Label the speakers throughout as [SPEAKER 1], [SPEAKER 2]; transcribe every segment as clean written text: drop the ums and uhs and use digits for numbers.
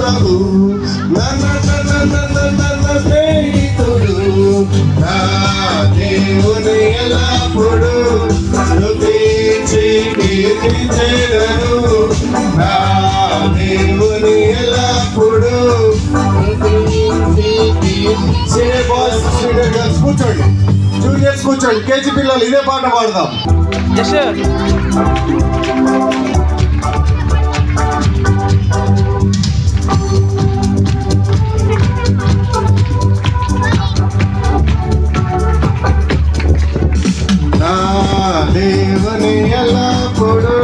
[SPEAKER 1] ప్రభు నన్న స్నేహితుడు నా దేవుని ఎల్లప్పుడు స్తుతించి కీర్తించెదను నా దేవుని ఎల్లప్పుడు కూర్చోండి జూనియర్స్ కూర్చోండి కేజీ పిల్లలు ఇదే పాట పాడదాం నా దేవుని ఎల్లప్పుడు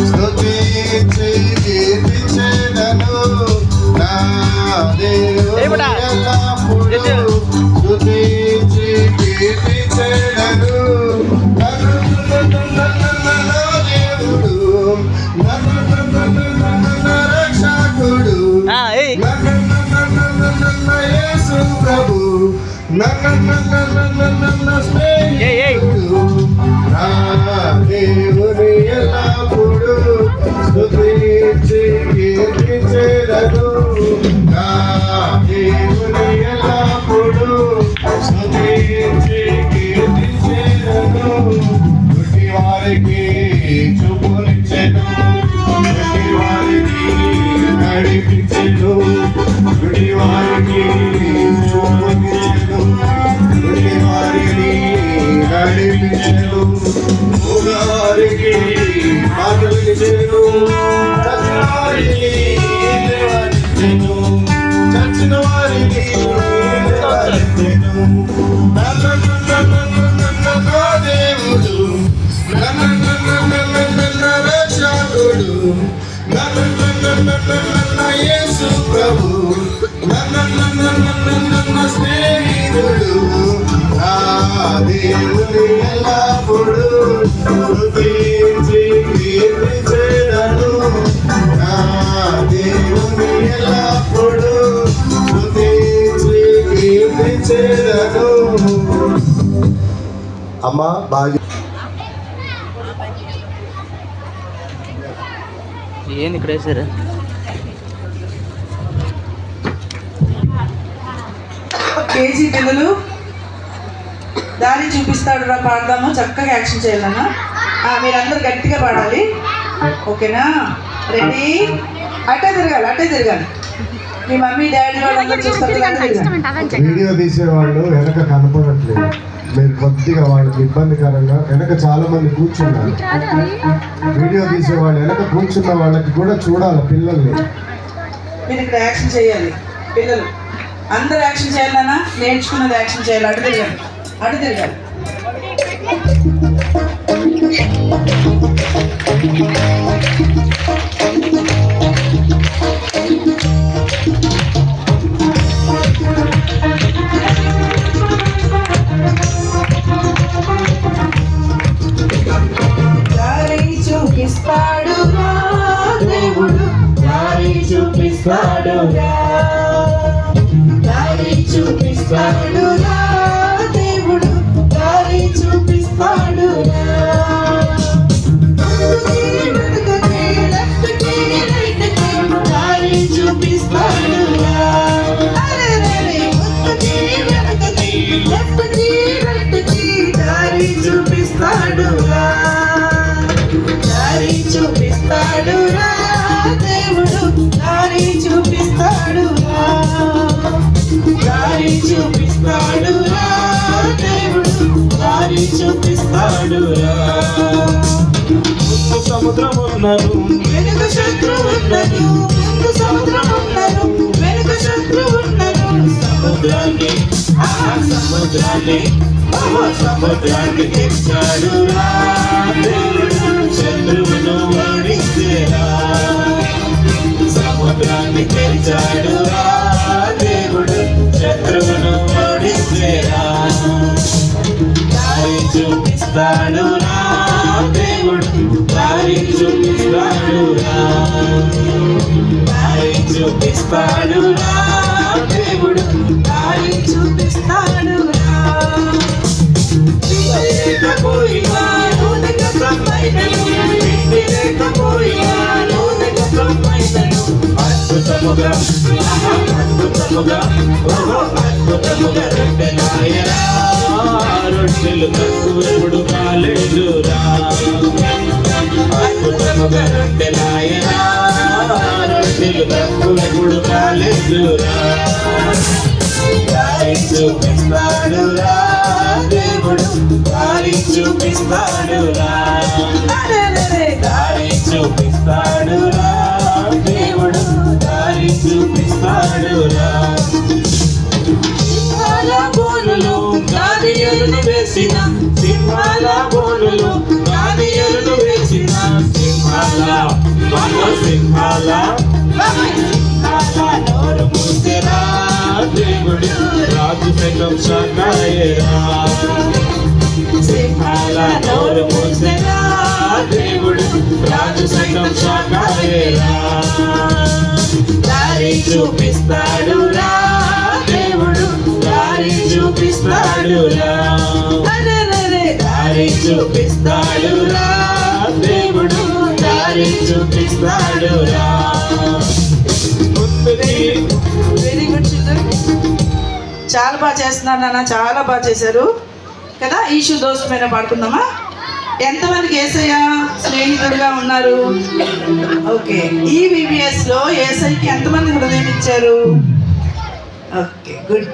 [SPEAKER 1] స్తుతించి కీర్తించెదను నా దేవుని ఎల్లప్పుడు స్తుతించి కీర్తించెదను దేవుడు రక్షకుడు యేసు ప్రభు స్నేహితుడు నా దేవుని ఎల్లప్పుడు స్తుతించి కీర్తించెదను నా దేవుని ఎల్లప్పుడు స్తుతించి కీర్తించెదను గుడ్డి వారికి చూపునిచ్చెను గుడ్డి వారికి నడిపించెను గుడ్డి వారికి చూపునిచ్చెను గుడ్డి వారిని నడిపించెను మూగవారికి మాటలు ఇచ్చెను చచ్చిన వారికి లేవనెత్తెను చచ్చిన వారికి లేవనెత్తెను దేవుడు రక్షకుడు యేసు ప్రభు స్నేహితుడు నా దేవుని ఎల్లప్పుడు స్తుతించి కీర్తించెదను నా దేవుని ఎల్లప్పుడు స్తుతించి కీర్తించెదను. అమ్మా బాగా
[SPEAKER 2] ఏంది ఇక్కడ వేసారు
[SPEAKER 3] కేజీ పిల్లలు దారి చూపిస్తాడు రా పాడదాము చక్కగా యాక్షన్ చేయాలన్నా మీరందరూ గట్టిగా పాడాలి ఓకేనా రెడీ అటే తిరగాలి మీ మమ్మీ డాడీ వాళ్ళందరూ చూస్తారు
[SPEAKER 1] వీడియో తీసేవాళ్ళు వెనక కనపడట్లేదు మీరు కొద్దిగా వాళ్ళకి ఇబ్బందికరంగా వెనక చాలా మంది కూర్చున్నారు వీడియో తీసేవాళ్ళు వెనక కూర్చున్న వాళ్ళకి కూడా చూడాలి పిల్లల్ని
[SPEAKER 3] మీరు ఇక్కడ యాక్షన్ చేయాలి పిల్లలు అందరు యాక్షన్ చేయాలన్నా నేర్చుకున్నది యాక్షన్ చేయాలి అటు తిరగాలి చూపిస్తాడురా దేవుడు దారి చూపిస్తాడురా దేవుడు దారి చూపిస్తాడురా దారి చూపిస్తాడురా దారి చూపిస్తాడురా చూపిస్తాడురా దేవుడు దారి చూపిస్తాడురా దేవుడు దారి చూపిస్తాడురా
[SPEAKER 4] ముందు సముద్రం ఉన్నను
[SPEAKER 3] వెనుక శత్రువు ఉన్నను ముందు సముద్రం ఉన్నను వెనుక శత్రువు ఉన్నను
[SPEAKER 4] సముద్రాన్ని తెచ్చాడురా దేవుడు శత్రువును ఓడించేరా సముద్రాన్ని తెచ్చాడురా దేవుడు శత్రువును ఓడించేరా దారి చూపిస్తాడురా దేవుడు దారి చూపిస్తాడురా దేవుడు
[SPEAKER 3] దారి చూపిస్తాడురా
[SPEAKER 4] అద్భుతముగా అద్భుతముగా ఓహో అద్భుతముగా రొట్టెలాయరా రొట్టెలు తక్కువెప్పుడు కాలేదురా అద్భుతముగా రొట్టెలాయరా రొట్టెలు తక్కువెప్పుడు కాలేదురా దారి చూపిస్తాడురా దేవుడు దారి చూపిస్తాడురా దారి చూపిస్తాడురా దేవుడు దారి చూపిస్తాడురా సింహాల బోనులు గాదియలను వేసిన సింహాల బోనులు గాదియలను వేసిన సింహాల సింహాల నోరు మూసెరా దేవుడు రాజు సైతం షాకాయరా సింహాల నోరు మూసెరా దేవుడు రాజు సైతం షాకాయరా దారి చూపిస్తాడురా దేవుడు దారి చూపిస్తాడురా దారి చూపిస్తాడురా దేవుడు దారి చూపిస్తాడురా
[SPEAKER 3] వెరీ గుడ్ చిల్డ్రన్. చాలా బాగా చేస్తున్నారు నాన్న, చాలా బాగా చేశారు కదా. ఈషు దోస్త్ మీద పాడుకుందామా? ఎంతమందికి యేసయ్య స్నేహితుడుగా ఉన్నారు? ఓకే, ఈ VBS లో యేసయ్యకి ఎంతమంది హృదయం ఇచ్చారు? Okay, good.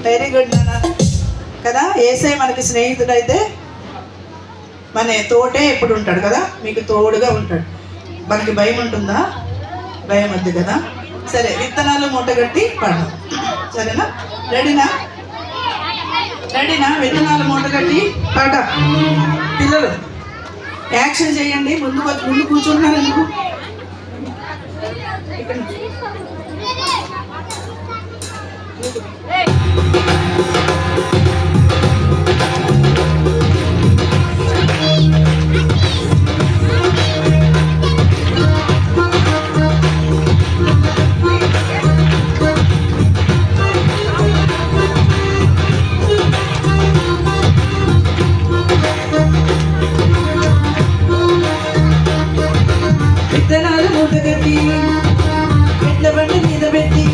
[SPEAKER 3] వెరీ గుడ్ నాన్న కదా. యేసయ్య మనకి స్నేహితుడైతే మన తోటే ఎప్పుడు ఉంటాడు కదా, మీకు తోడుగా ఉంటాడు. మనకి భయం ఉంటుందా? భయం వద్దు కదా. సరే, విత్తనాలు మూటగట్టి పాడదాం, సరేనా? రెడీనా? రెడీనా? విత్తనాలు మూటగట్టి పాట. పిల్లలు యాక్షన్ చేయండి. ముందు కూర్చుంటున్నారు ఎందుకు? ఇక్కడ నుంచి. బండి మీద పెట్టి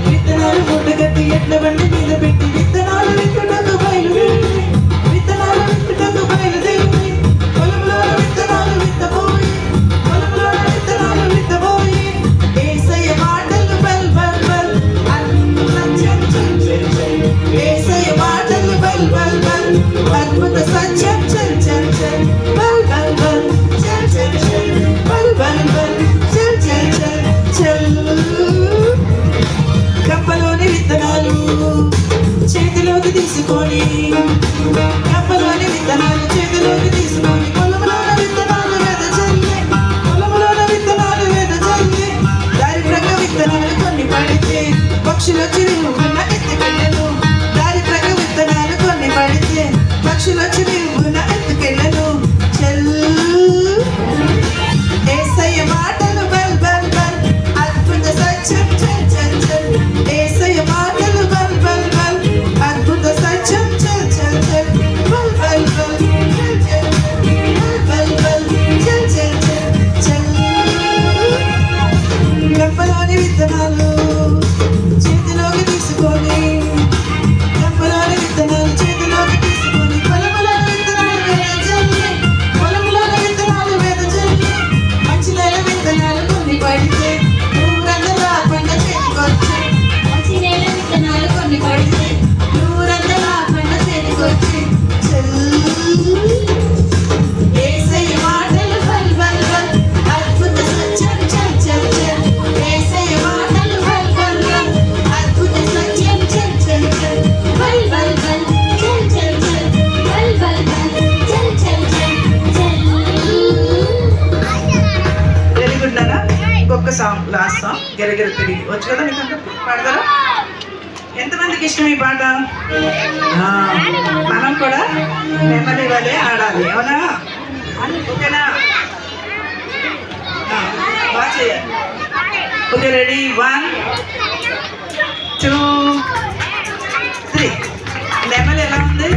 [SPEAKER 3] విత్తనాలు మూట కట్టి ఎడ్ల బండి మీద పెట్టి విత్తనాలు విత్తుటకు బయలుదేరి విత్తనాలు విత్తుటకు బయలుదేరి పొలంలో విత్తనాలు విత్తబోయి పొలంలో విత్తనాలు విత్తబోయి యేసయ్య మాటలు బల్ బల్ బల్ అద్భుత చల్ చల్ చల్ చల్ యేసయ్య మాటలు బల్ బల్ బల్ అద్భుత సత్యం చల్ చల్ చల్ బల్ బల్ బల్ చల్ చల్ చల్ బల్ బల్ బల్ చల్ చల్ చల్ చల్ కప్పలోని విత్తనాలు చేతిలోకి తీసుకొని కప్పలోని విత్తనాలు చేతిలోకి తీసుకొని పొలంలోని విత్తనాలు వెదజల్లి పొలంలోని విత్తనాలు వెదజల్లి దారి ప్రక్క విత్తనాలు కొన్ని పడితే పక్షులొచ్చి నిలువున ఎత్తుకెళ్ళను దారి ప్రక్క విత్తనాలు కొన్ని పడితే పక్షులొచ్చి నిలువున ఎత్తుకెళ్ళను చెల్ యేసయ్య మాటలు బల్ బల్ బల్ అద్భుత సత్యం చల్ చల్ చల్ యేసయ్య మాటలు బల్ బల్ బల్ అద్భుత సత్యం చల్ చల్ చల్ బల్ బల్ బల్ చల్ చల్ బల్ బల్ చల్ చల్ చల్ చల్ కప్పలోని విత్తనాలు చేతిలోకి తీసుకొని కప్పలోని విత్తనాలు చేతిలోకి తీసుకొని పొలంలో విత్తనాలు వెదజల్లి పొలంలో విత్తనాలు వెదజల్లి మంచి నేల విత్తనాలు కొన్ని పడితే ఊరందరూ ఆ పంట చేతికొచ్చి మంచి నేల విత్తనాలు కొన్ని పడితే ఊరందరూ ఆ పంట చేతికొచ్చి యేసయ్య మాటలు బల్ బల్ బల్ అద్భుత సత్యం చల్ చల్ చల్ యేసయ్య మాటలు బల్ బల్ బల్ అద్భుత సత్యం చల్ చల్ చల్ బల్ బల్ బల్ చల్ చల్ చల్ బల్ బల్ బల్ చల్ చల్ చల్ చల్ వెరీ గుడ్ నాన్న ఇంకొక సాంగ్ లాస్ట్ సాంగ్ గిరగిర తిరిగి వచ్చు కదా మీకు పాడతారా ఎంతమందికి ఇష్టం ఈ పాట మనం కూడా నెమ్మది వలె ఆడాలి అవునా ఓకేనా బాగా చేయాలి ఓకే రెడీ 1 2 3 నెమ్మది ఎలా ఉంది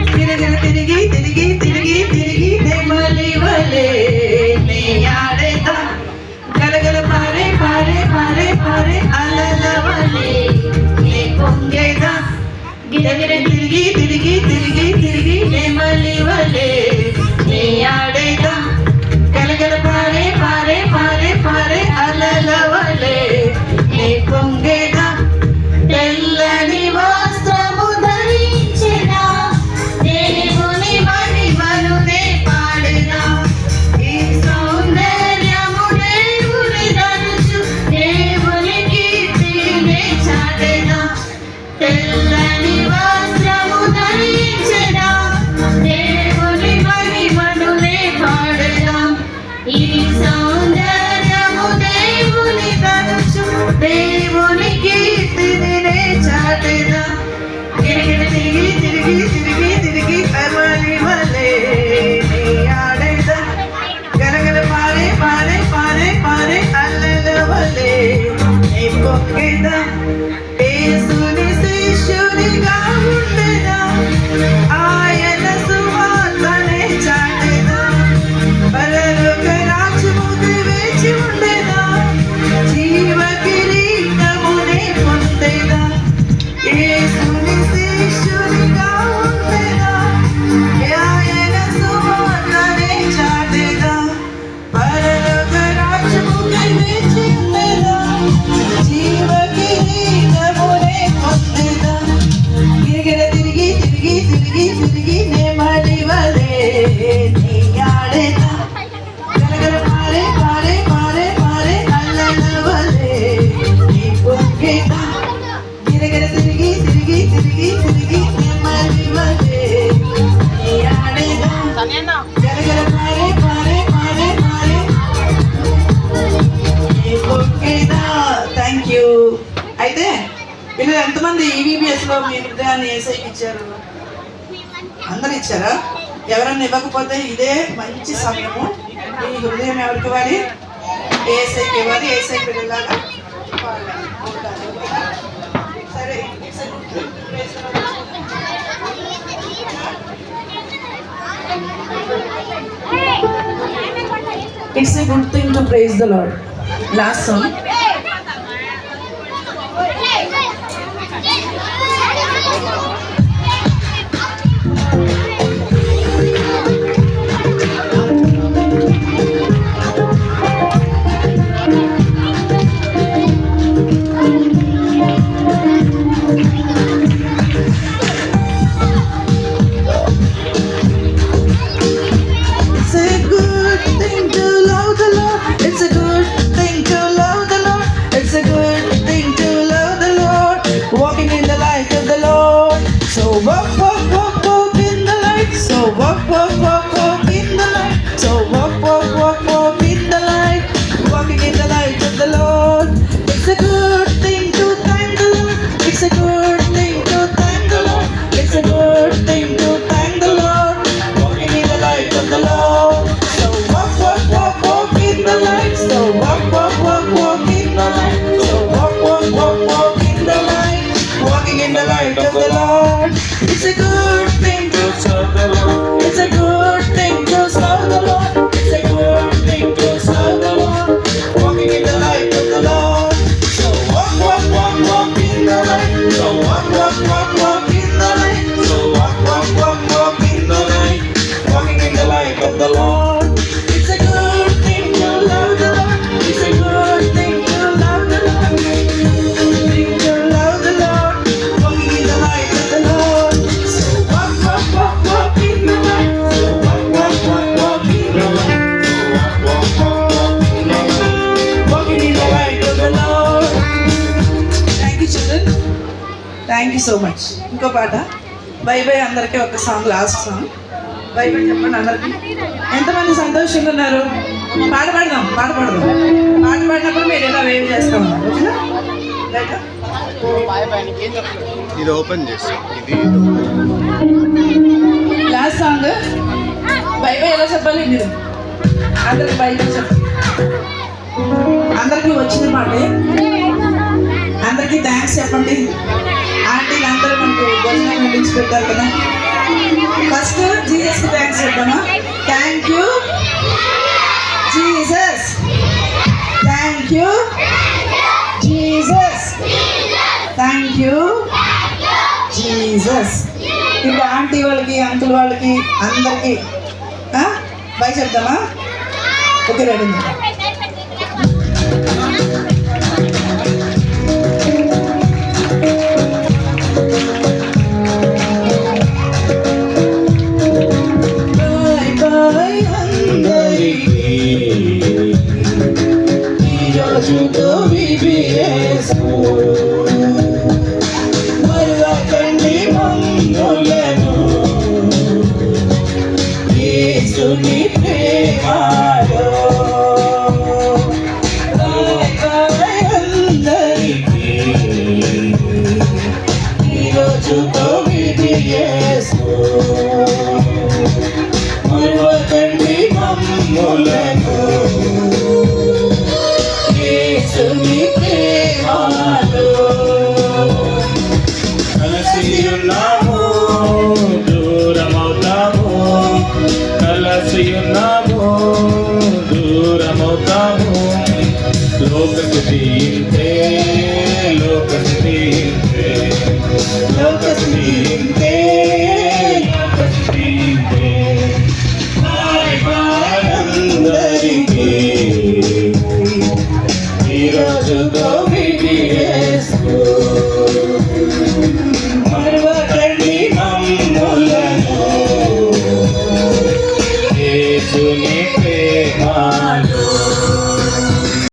[SPEAKER 3] గిరగిర తిరిగి తిరిగి తిరిగి తిరిగి నెమ్మది వలె నీ ఆడేదా గలగల పారే పారే పారే పారే అలల వలె నీ పొంగేదా గిరగిర తిరిగి తిరిగి తిరిగి తిరిగి నెమ్మది వలె నీ ఆడేదా గలగల పారే పారే పారే పారే అలల వలె నీ పొంగేదా తెల్లని వస్త్రము ధరించిన దేవుని మహిమను నే పాడెదా ఈ సౌందర్యము దేవుని ధరించు దేవుని కీర్తినే చాటెదా తెల్లని వస్త్రము ధరించిన దేవుని మహిమను నే పాడెదా ఈ సౌందర్యము దేవుని ధరించు దేవుని కీర్తినే చాటెదా గిరగిర తిరిగి తిరిగి తిరిగి తిరిగి కమలి వలె నీ ఆడేదా గలగల పారే పారే పారే పారే అల్లల వలె నీ పొంగేదా యేసుని శిష్యునిగా ఉండేదా ఆయన సువార్తనే చాటెదా పరలోక రాజ్యముకి వేచి ఉండేదా జీవ కిరీటమునే పొందేదా యేసుని శిష్యునిగా ఉండేదా ఆయన సువార్తనే చాటెదా పరలోక రాజ్యముకి వేచి ఉండేదా జీవ కిరీటమునే పొందేదా గిరగిర తిరిగి తిరిగి తిరిగి తిరిగి నెమ్మది వలె నీ ఆడేదా గలగల పారే పారే పారే పారే అల్లల వలె నీ పొంగేదా గిరగిర తిరిగి తిరిగి తిరిగి తిరిగి నెమ్మది వలె నీ ఆడేదా గలగల పారే పారే పారే పారే నీ పొంగేదా థ్యాంక్ యూ అయితే పిల్లలు ఎంతమంది ఈవీబీఎస్లో మీ హృదయాన్ని ఏసైకి ఇచ్చారు అందరు ఇచ్చారా ఎవరన్నా ఇవ్వకపోతే ఇదే మంచి సమయము ఈ హృదయం ఎవరికి ఇవ్వాలి? ఏసైకి ఇవ్వాలి. ఏసై పిల్లలాగా పాడాలి. సరే, it's a good thing to praise the Lord. Last song. It's a good thing to love the Lord. It's a good thing to love the Lord. It's a good thing to love the Lord. Walking in the light of the Lord. So walk, walk, walk, walk in the light. So walk, walk, walk, walk in the light. So walk, walk, walk, walk in the light. Walking in the light of the Lord. It's a good thing to thank the Lord. It's a good thing to thank the Lord. It's a good thing to thank the Lord. Walking in the light of the Lord. So walk, walk, walk, walk in the light. So walk, walk, walk, walk in the light. So walk, walk, walk, walk in the light. Walking in the light of the Lord. It's a good thing to serve the Lord. It's a good thing to serve the Lord. It's a good thing to serve the Lord. Walking in the light of the Lord. So walk, walk, walk, walk in the light. So walk, walk, walk, walk in the light. So walk, walk, walk, walk in the light. Walking in the light of the Lord. It's a good thing to love the Lord. It's a good thing to love the Lord. Good thing to love the Lord. Walking in the light of the Lord. So walk, walk, walk, walk in the light. So walk, walk, walk, walk in the light. So walk, walk, walk, walk in the light. Walking in the light of the Lord. Thank you, children. Thank you so much. ఇంకో పాట by by అందరికీ ఒక song, last song. By by చెప్పండి అందరికీ. ఎంతమంది సంతోషంగా ఉన్నారు? పాట పాడదాం. పాట పాడినప్పుడు మీరు ఎలా వేవ్ చేస్తా ఉన్నారు, ఓకేనా? రైట్.
[SPEAKER 1] ఇది ఓపెన్ చేసి ఇది
[SPEAKER 3] లాస్ట్ సాంగ్ బై బై ఎలా చెప్పాలి మీరు? అందరికి బై బై చెప్పండి. అందరికీ వచ్చిన పాటే. అందరికీ థ్యాంక్స్ చెప్పండి. ఆంటీలు అందరూ మనకు భోజనం పంపించి పెట్టారు కదా. ఫస్ట్ జీసస్కి థ్యాంక్స్ చెప్తామా? Thank you Jesus. Thank you Jesus. Thank you Jesus. ఇప్పుడు ఆంటీ వాళ్ళకి, అంకుల్ వాళ్ళకి, అందరికీ బై చెప్తామా? Okay, ready. ఈరోజుతో VBS మరువకండి మమ్ములను యేసుని ప్రేమలో. అందరికీ ఈరోజుతో VBS మరువకండి మమ్ములను యేసుని ప్రేమలో.
[SPEAKER 4] కలిసి ఉన్నాము, దూరమవుతాము. కలిసి ఉన్నాము, దూరమవుతాము. లోకస్థితి ఇంతే, లోకస్థితి ఇంతే, లోకస్థితి ఇంతే,